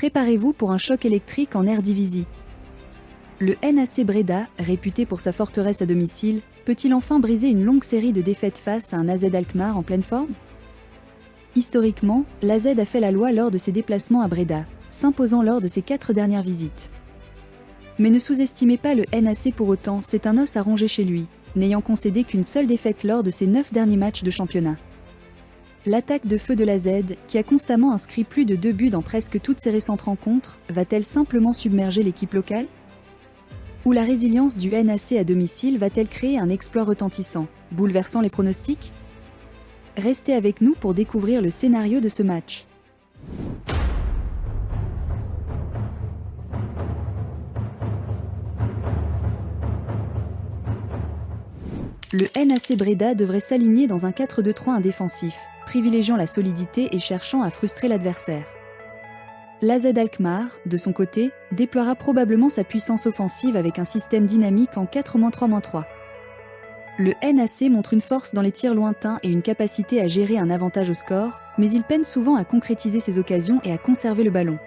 Préparez-vous pour un choc électrique en Eredivisie. Le NAC Breda, réputé pour sa forteresse à domicile, peut-il enfin briser une longue série de défaites face à un AZ Alkmaar en pleine forme? Historiquement, l'AZ a fait la loi lors de ses déplacements à Breda, s'imposant lors de ses 4 dernières visites. Mais ne sous-estimez pas le NAC pour autant, c'est un os à ronger chez lui, n'ayant concédé qu'une seule défaite lors de ses 9 derniers matchs de championnat. L'attaque de feu de l'AZ, qui a constamment inscrit plus de 2 buts dans presque toutes ses récentes rencontres, va-t-elle simplement submerger l'équipe locale? Ou la résilience du NAC à domicile va-t-elle créer un exploit retentissant, bouleversant les pronostics? Restez avec nous pour découvrir le scénario de ce match. Le NAC Breda devrait s'aligner dans un 4-2-3-1 défensif, privilégiant la solidité et cherchant à frustrer l'adversaire. L'AZ Alkmaar, de son côté, déploiera probablement sa puissance offensive avec un système dynamique en 4-3-3. Le NAC montre une force dans les tirs lointains et une capacité à gérer un avantage au score, mais il peine souvent à concrétiser ses occasions et à conserver le ballon.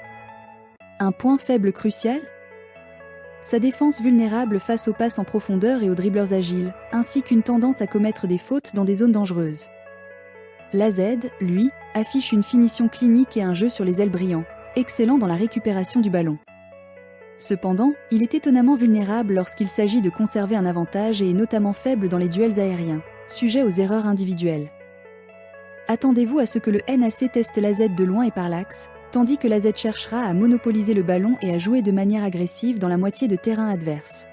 Un point faible crucial ? Sa défense vulnérable face aux passes en profondeur et aux dribbleurs agiles, ainsi qu'une tendance à commettre des fautes dans des zones dangereuses. L'AZ, lui, affiche une finition clinique et un jeu sur les ailes brillant, excellent dans la récupération du ballon. Cependant, il est étonnamment vulnérable lorsqu'il s'agit de conserver un avantage et est notamment faible dans les duels aériens, sujet aux erreurs individuelles. Attendez-vous à ce que le NAC teste l'AZ de loin et par l'axe, tandis que l'AZ cherchera à monopoliser le ballon et à jouer de manière agressive dans la moitié de terrain adverse.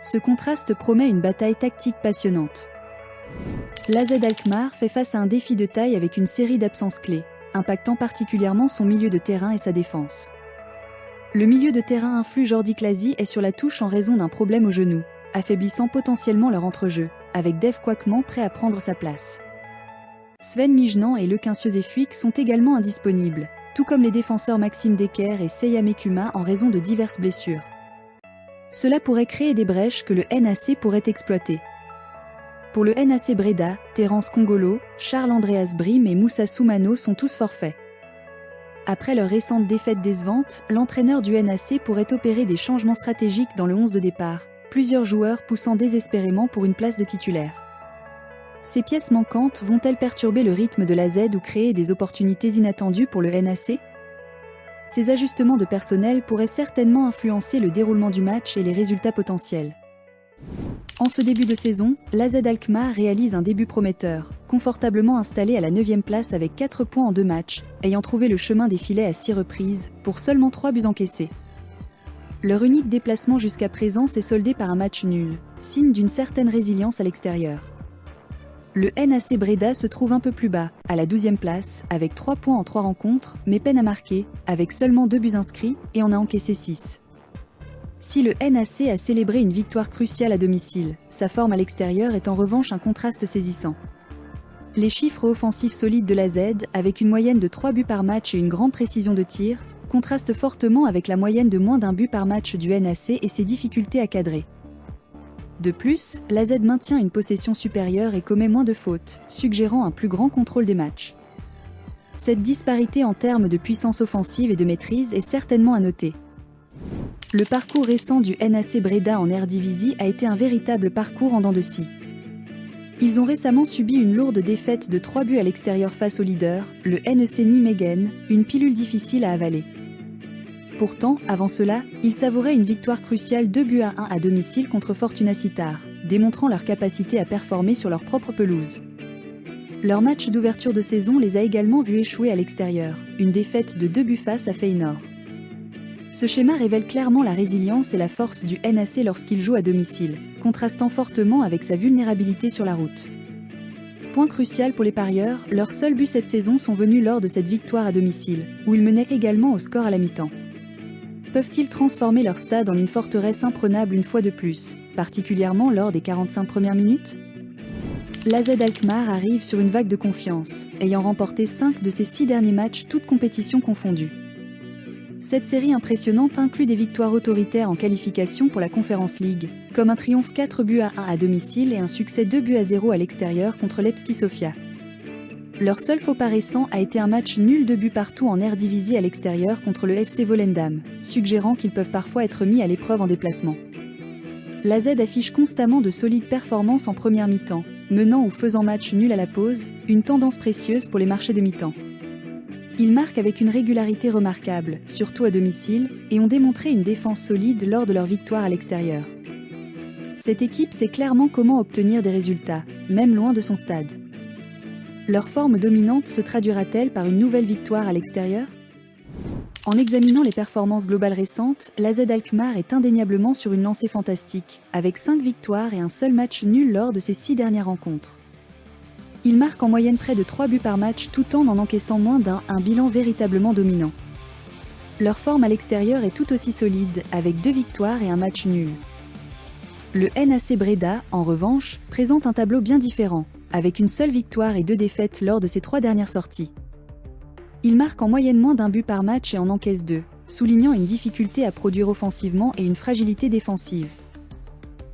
Ce contraste promet une bataille tactique passionnante. L'AZ Alkmaar fait face à un défi de taille avec une série d'absences clés, impactant particulièrement son milieu de terrain et sa défense. Le milieu de terrain influe Jordi Clasie est sur la touche en raison d'un problème au genou, affaiblissant potentiellement leur entrejeu, avec Dave Kwakman prêt à prendre sa place. Sven Mijnan et Lequincieux et Fuik sont également indisponibles, tout comme les défenseurs Maxime Decker et Seiya Mekuma en raison de diverses blessures. Cela pourrait créer des brèches que le NAC pourrait exploiter. Pour le NAC Breda, Terence Kongolo, Charles-Andreas Briem et Moussa Soumano sont tous forfaits. Après leur récente défaite décevante, l'entraîneur du NAC pourrait opérer des changements stratégiques dans le 11 de départ, plusieurs joueurs poussant désespérément pour une place de titulaire. Ces pièces manquantes vont-elles perturber le rythme de l'AZ ou créer des opportunités inattendues pour le NAC? Ces ajustements de personnel pourraient certainement influencer le déroulement du match et les résultats potentiels. En ce début de saison, l'AZ Alkmaar réalise un début prometteur, confortablement installé à la 9e place avec 4 points en 2 matchs, ayant trouvé le chemin des filets à 6 reprises, pour seulement 3 buts encaissés. Leur unique déplacement jusqu'à présent s'est soldé par un match nul, signe d'une certaine résilience à l'extérieur. Le NAC Breda se trouve un peu plus bas, à la 12e place, avec 3 points en 3 rencontres, mais peine à marquer, avec seulement 2 buts inscrits, et en a encaissé 6. Si le NAC a célébré une victoire cruciale à domicile, sa forme à l'extérieur est en revanche un contraste saisissant. Les chiffres offensifs solides de l'AZ, avec une moyenne de 3 buts par match et une grande précision de tir, contrastent fortement avec la moyenne de moins d'1 but par match du NAC et ses difficultés à cadrer. De plus, l'AZ maintient une possession supérieure et commet moins de fautes, suggérant un plus grand contrôle des matchs. Cette disparité en termes de puissance offensive et de maîtrise est certainement à noter. Le parcours récent du NAC Breda en Eredivisie a été un véritable parcours en dents de scie. Ils ont récemment subi une lourde défaite de 3 buts à l'extérieur face au leader, le NEC Nijmegen, une pilule difficile à avaler. Pourtant, avant cela, ils savouraient une victoire cruciale 2-1 à domicile contre Fortuna Sittard, démontrant leur capacité à performer sur leur propre pelouse. Leur match d'ouverture de saison les a également vus échouer à l'extérieur, une défaite de 2 buts face à Feyenoord. Ce schéma révèle clairement la résilience et la force du NAC lorsqu'il joue à domicile, contrastant fortement avec sa vulnérabilité sur la route. Point crucial pour les parieurs, leurs seuls buts cette saison sont venus lors de cette victoire à domicile, où ils menaient également au score à la mi-temps. Peuvent-ils transformer leur stade en une forteresse imprenable une fois de plus, particulièrement lors des 45 premières minutes? L'AZ Alkmaar arrive sur une vague de confiance, ayant remporté 5 de ses 6 derniers matchs toutes compétitions confondues. Cette série impressionnante inclut des victoires autoritaires en qualification pour la Conference League, comme un triomphe 4-1 à domicile et un succès 2-0 à l'extérieur contre Levski Sofia. Leur seul faux pas récent a été un match nul de but partout en Eredivisie à l'extérieur contre le FC Volendam, suggérant qu'ils peuvent parfois être mis à l'épreuve en déplacement. L'AZ affiche constamment de solides performances en première mi-temps, menant ou faisant match nul à la pause, une tendance précieuse pour les marchés de mi-temps. Ils marquent avec une régularité remarquable, surtout à domicile, et ont démontré une défense solide lors de leur victoire à l'extérieur. Cette équipe sait clairement comment obtenir des résultats, même loin de son stade. Leur forme dominante se traduira-t-elle par une nouvelle victoire à l'extérieur ? En examinant les performances globales récentes, l'AZ Alkmaar est indéniablement sur une lancée fantastique, avec 5 victoires et un seul match nul lors de ses 6 dernières rencontres. Ils marquent en moyenne près de 3 buts par match tout en encaissant moins un bilan véritablement dominant. Leur forme à l'extérieur est tout aussi solide, avec 2 victoires et un match nul. Le NAC Breda, en revanche, présente un tableau bien différent, avec une seule victoire et 2 défaites lors de ses 3 dernières sorties. Ils marquent en moyenne moins d'1 but par match et en encaissent 2, soulignant une difficulté à produire offensivement et une fragilité défensive.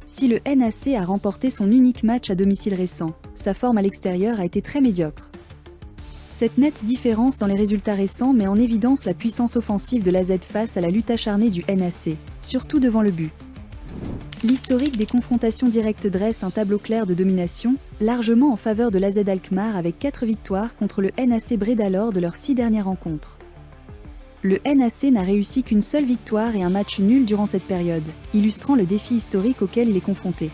Si le NAC a remporté son unique match à domicile récent, sa forme à l'extérieur a été très médiocre. Cette nette différence dans les résultats récents met en évidence la puissance offensive de l'AZ face à la lutte acharnée du NAC, surtout devant le but. L'historique des confrontations directes dresse un tableau clair de domination, largement en faveur de l'AZ Alkmaar avec 4 victoires contre le NAC Breda lors de leurs 6 dernières rencontres. Le NAC n'a réussi qu'une seule victoire et un match nul durant cette période, illustrant le défi historique auquel il est confronté.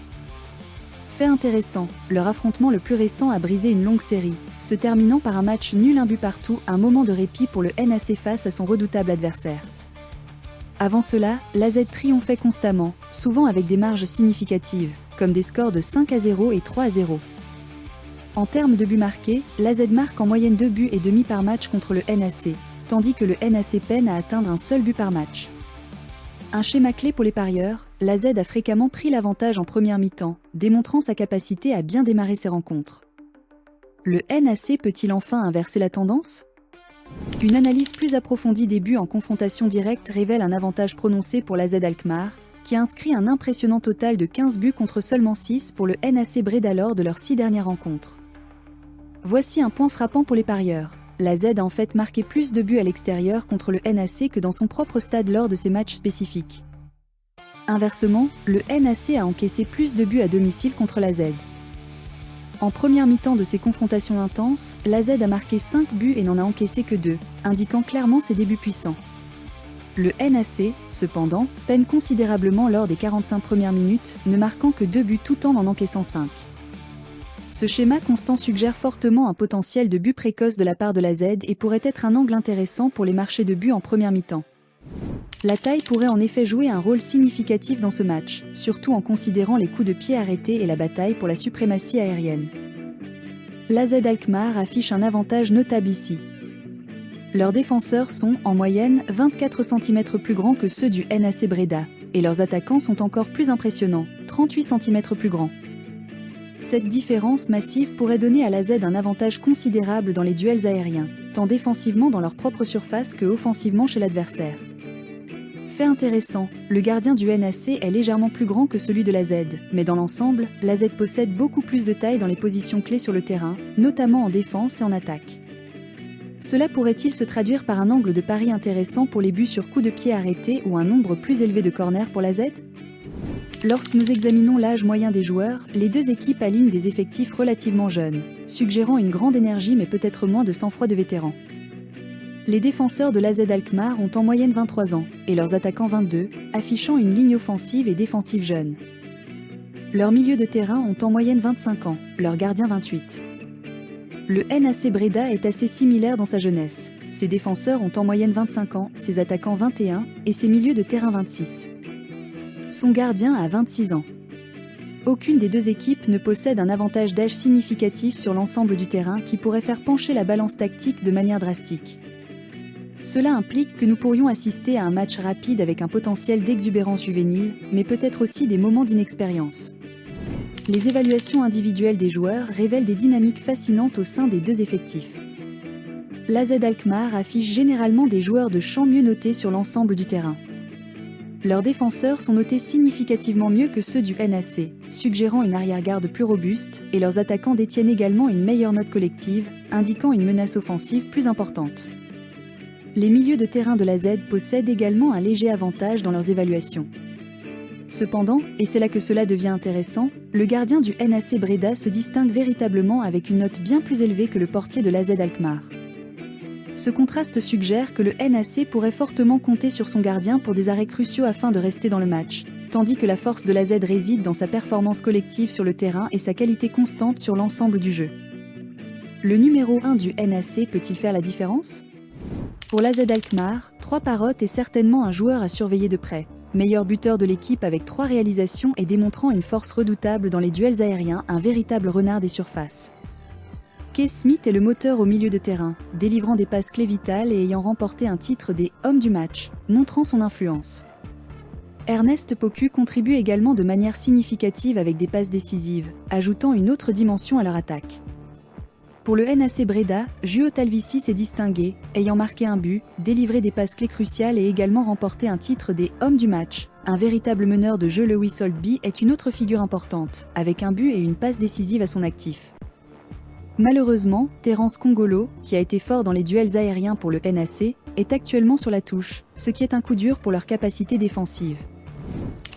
Fait intéressant, leur affrontement le plus récent a brisé une longue série, se terminant par un match nul 1 but partout, un moment de répit pour le NAC face à son redoutable adversaire. Avant cela, l'AZ triomphait constamment, souvent avec des marges significatives, comme des scores de 5-0 et 3-0. En termes de buts marqués, l'AZ marque en moyenne 2 buts et demi par match contre le NAC, tandis que le NAC peine à atteindre un seul but par match. Un schéma clé pour les parieurs, l'AZ a fréquemment pris l'avantage en première mi-temps, démontrant sa capacité à bien démarrer ses rencontres. Le NAC peut-il enfin inverser la tendance ? Une analyse plus approfondie des buts en confrontation directe révèle un avantage prononcé pour l'AZ Alkmaar, qui a inscrit un impressionnant total de 15 buts contre seulement 6 pour le NAC Breda lors de leurs 6 dernières rencontres. Voici un point frappant pour les parieurs. L'AZ a en fait marqué plus de buts à l'extérieur contre le NAC que dans son propre stade lors de ses matchs spécifiques. Inversement, le NAC a encaissé plus de buts à domicile contre l'AZ. En première mi-temps de ces confrontations intenses, l'AZ a marqué 5 buts et n'en a encaissé que 2, indiquant clairement ses débuts puissants. Le NAC, cependant, peine considérablement lors des 45 premières minutes, ne marquant que 2 buts tout en encaissant 5. Ce schéma constant suggère fortement un potentiel de but précoce de la part de l'AZ et pourrait être un angle intéressant pour les marchés de buts en première mi-temps. La taille pourrait en effet jouer un rôle significatif dans ce match, surtout en considérant les coups de pied arrêtés et la bataille pour la suprématie aérienne. L'AZ Alkmaar affiche un avantage notable ici. Leurs défenseurs sont, en moyenne, 24 cm plus grands que ceux du NAC Breda, et leurs attaquants sont encore plus impressionnants, 38 cm plus grands. Cette différence massive pourrait donner à l'AZ un avantage considérable dans les duels aériens, tant défensivement dans leur propre surface que offensivement chez l'adversaire. Fait intéressant, le gardien du NAC est légèrement plus grand que celui de l'AZ, mais dans l'ensemble, l'AZ possède beaucoup plus de taille dans les positions clés sur le terrain, notamment en défense et en attaque. Cela pourrait-il se traduire par un angle de pari intéressant pour les buts sur coups de pied arrêtés ou un nombre plus élevé de corners pour l'AZ ? Lorsque nous examinons l'âge moyen des joueurs, les deux équipes alignent des effectifs relativement jeunes, suggérant une grande énergie mais peut-être moins de sang-froid de vétérans. Les défenseurs de l'AZ Alkmaar ont en moyenne 23 ans, et leurs attaquants 22, affichant une ligne offensive et défensive jeune. Leurs milieux de terrain ont en moyenne 25 ans, leurs gardiens 28. Le NAC Breda est assez similaire dans sa jeunesse. Ses défenseurs ont en moyenne 25 ans, ses attaquants 21, et ses milieux de terrain 26. Son gardien a 26 ans. Aucune des deux équipes ne possède un avantage d'âge significatif sur l'ensemble du terrain qui pourrait faire pencher la balance tactique de manière drastique. Cela implique que nous pourrions assister à un match rapide avec un potentiel d'exubérance juvénile, mais peut-être aussi des moments d'inexpérience. Les évaluations individuelles des joueurs révèlent des dynamiques fascinantes au sein des deux effectifs. L'AZ Alkmaar affiche généralement des joueurs de champ mieux notés sur l'ensemble du terrain. Leurs défenseurs sont notés significativement mieux que ceux du NAC, suggérant une arrière-garde plus robuste, et leurs attaquants détiennent également une meilleure note collective, indiquant une menace offensive plus importante. Les milieux de terrain de l'AZ possèdent également un léger avantage dans leurs évaluations. Cependant, et c'est là que cela devient intéressant, le gardien du NAC Breda se distingue véritablement avec une note bien plus élevée que le portier de l'AZ Alkmaar. Ce contraste suggère que le NAC pourrait fortement compter sur son gardien pour des arrêts cruciaux afin de rester dans le match, tandis que la force de l'AZ réside dans sa performance collective sur le terrain et sa qualité constante sur l'ensemble du jeu. Le numéro 1 du NAC peut-il faire la différence? Pour l'AZ Alkmaar, 3 Parotte est certainement un joueur à surveiller de près. Meilleur buteur de l'équipe avec 3 réalisations et démontrant une force redoutable dans les duels aériens, un véritable renard des surfaces. Kay Smith est le moteur au milieu de terrain, délivrant des passes clés vitales et ayant remporté un titre des « hommes du match », montrant son influence. Ernest Poku contribue également de manière significative avec des passes décisives, ajoutant une autre dimension à leur attaque. Pour le NAC Breda, Juho Talvici s'est distingué, ayant marqué un but, délivré des passes clés cruciales et également remporté un titre des « hommes du match ». Un véritable meneur de jeu, Lewis Holtby est une autre figure importante, avec un but et une passe décisive à son actif. Malheureusement, Terence Kongolo, qui a été fort dans les duels aériens pour le NAC, est actuellement sur la touche, ce qui est un coup dur pour leur capacité défensive.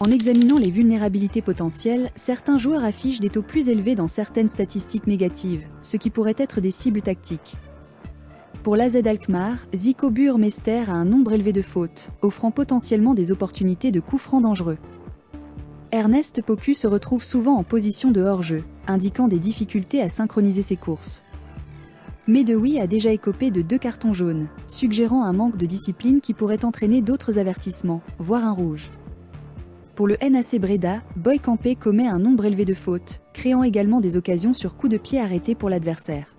En examinant les vulnérabilités potentielles, certains joueurs affichent des taux plus élevés dans certaines statistiques négatives, ce qui pourrait être des cibles tactiques. Pour l'AZ Alkmaar, Zico Burmester a un nombre élevé de fautes, offrant potentiellement des opportunités de coups francs dangereux. Ernest Poku se retrouve souvent en position de hors-jeu, indiquant des difficultés à synchroniser ses courses. Medewi a déjà écopé de 2 cartons jaunes, suggérant un manque de discipline qui pourrait entraîner d'autres avertissements, voire un rouge. Pour le NAC Breda, Boy Campé commet un nombre élevé de fautes, créant également des occasions sur coups de pied arrêtés pour l'adversaire.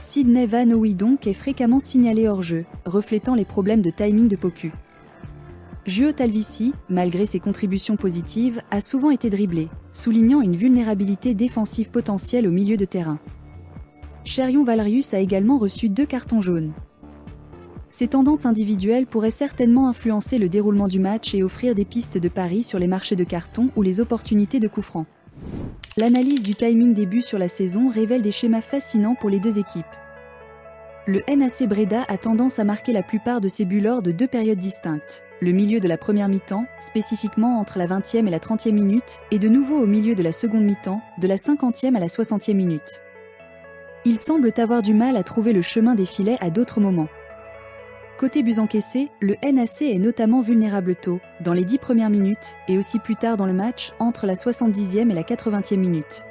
Sidney Van Hooijdonk est fréquemment signalé hors-jeu, reflétant les problèmes de timing de Poku. Juho Talvici, malgré ses contributions positives, a souvent été dribblé, soulignant une vulnérabilité défensive potentielle au milieu de terrain. Cherion Valerius a également reçu 2 cartons jaunes. Ces tendances individuelles pourraient certainement influencer le déroulement du match et offrir des pistes de paris sur les marchés de cartons ou les opportunités de coups francs. L'analyse du timing des buts sur la saison révèle des schémas fascinants pour les deux équipes. Le NAC Breda a tendance à marquer la plupart de ses buts lors de 2 périodes distinctes. Le milieu de la première mi-temps, spécifiquement entre la 20e et la 30e minute, et de nouveau au milieu de la seconde mi-temps, de la 50e à la 60e minute. Ils semblent avoir du mal à trouver le chemin des filets à d'autres moments. Côté buts encaissés, le NAC est notamment vulnérable tôt, dans les 10 premières minutes, et aussi plus tard dans le match, entre la 70e et la 80e minute.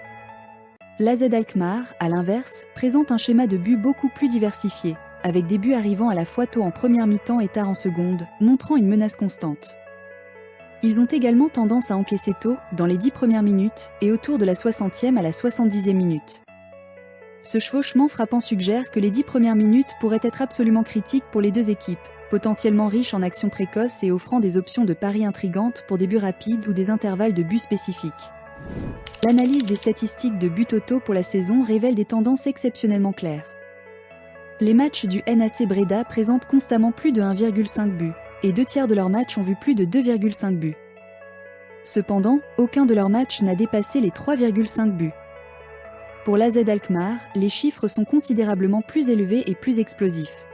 L'AZ Alkmaar, à l'inverse, présente un schéma de buts beaucoup plus diversifié, avec des buts arrivant à la fois tôt en première mi-temps et tard en seconde, montrant une menace constante. Ils ont également tendance à encaisser tôt, dans les 10 premières minutes, et autour de la 60e à la 70e minute. Ce chevauchement frappant suggère que les 10 premières minutes pourraient être absolument critiques pour les deux équipes, potentiellement riches en actions précoces et offrant des options de paris intrigantes pour des buts rapides ou des intervalles de buts spécifiques. L'analyse des statistiques de buts totaux pour la saison révèle des tendances exceptionnellement claires. Les matchs du NAC Breda présentent constamment plus de 1,5 buts, et 2 tiers de leurs matchs ont vu plus de 2,5 buts. Cependant, aucun de leurs matchs n'a dépassé les 3,5 buts. Pour l'AZ Alkmaar, les chiffres sont considérablement plus élevés et plus explosifs.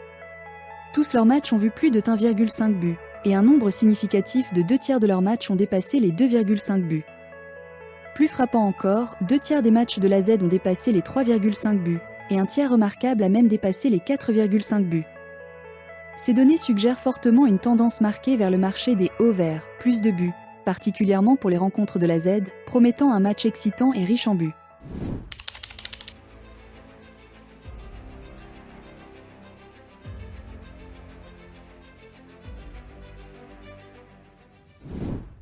Tous leurs matchs ont vu plus de 1,5 buts, et un nombre significatif de 2 tiers de leurs matchs ont dépassé les 2,5 buts. Plus frappant encore, 2 tiers des matchs de l'AZ ont dépassé les 3,5 buts, et un tiers remarquable a même dépassé les 4,5 buts. Ces données suggèrent fortement une tendance marquée vers le marché des over, plus de buts, particulièrement pour les rencontres de l'AZ, promettant un match excitant et riche en buts.